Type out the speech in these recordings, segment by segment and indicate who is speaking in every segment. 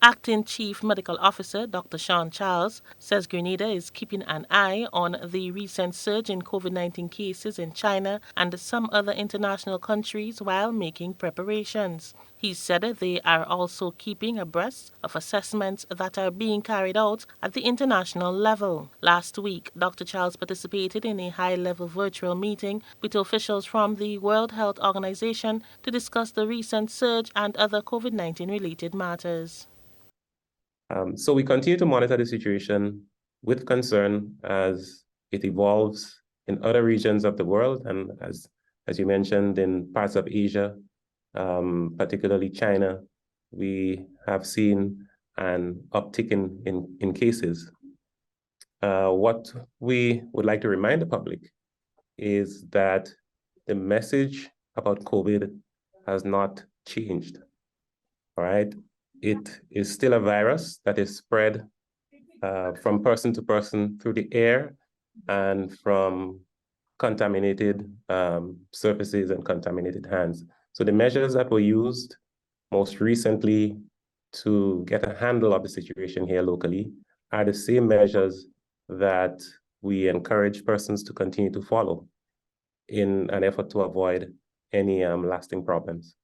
Speaker 1: Acting Chief Medical Officer Dr. Sean Charles says Grenada is keeping an eye on the recent surge in COVID-19 cases in China and some other international countries while making preparations. He said they are also keeping abreast of assessments that are being carried out at the international level. Last week, Dr. Charles participated in a high-level virtual meeting with officials from the World Health Organization to discuss the recent surge and other COVID-19 related matters.
Speaker 2: So we continue to monitor the situation with concern as it evolves in other regions of the world, and as you mentioned, in parts of Asia, particularly China, we have seen an uptick in cases. What we would like to remind the public is that the message about COVID has not changed, all right? It is still a virus that is spread from person to person through the air and from contaminated surfaces and contaminated hands. So the measures that were used most recently to get a handle of the situation here locally are the same measures that we encourage persons to continue to follow in an effort to avoid any lasting problems.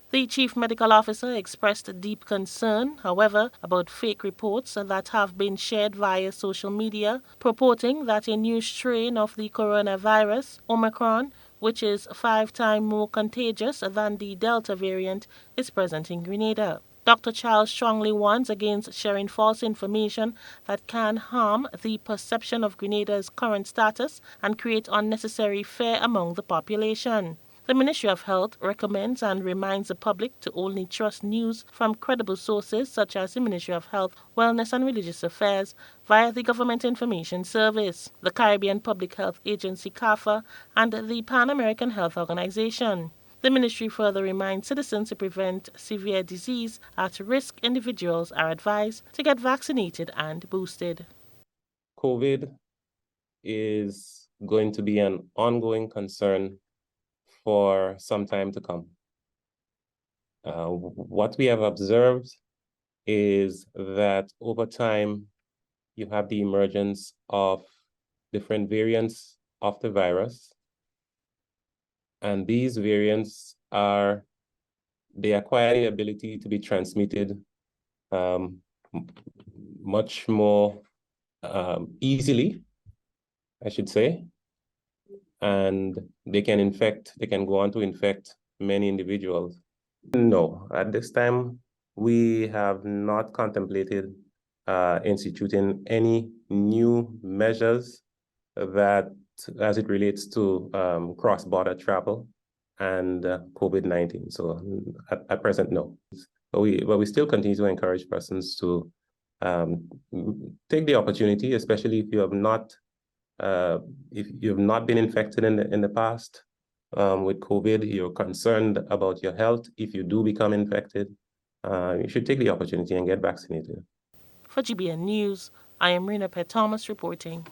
Speaker 1: The chief medical officer expressed deep concern, however, about fake reports that have been shared via social media purporting that a new strain of the coronavirus, Omicron, which is 5 times more contagious than the Delta variant, is present in Grenada. Dr. Charles strongly warns against sharing false information that can harm the perception of Grenada's current status and create unnecessary fear among the population. The Ministry of Health recommends and reminds the public to only trust news from credible sources such as the Ministry of Health, Wellness and Religious Affairs via the Government Information Service, the Caribbean Public Health Agency CARPHA, and the Pan American Health Organization. The ministry further reminds citizens to prevent severe disease. At-risk individuals are advised to get vaccinated and boosted.
Speaker 2: COVID is going to be an ongoing concern for some time to come. What we have observed is that over time, you have the emergence of different variants of the virus. And these variants they acquire the ability to be transmitted much more easily, I should say. And they can go on to infect many individuals. No, at this time, we have not contemplated instituting any new measures that, as it relates to cross-border travel and COVID-19. So at present, no. But we still continue to encourage persons to take the opportunity, especially if you have not been infected in the past with COVID, you're concerned about your health. If you do become infected, you should take the opportunity and get vaccinated.
Speaker 1: For GBN News, I am Rena Pett Thomas reporting.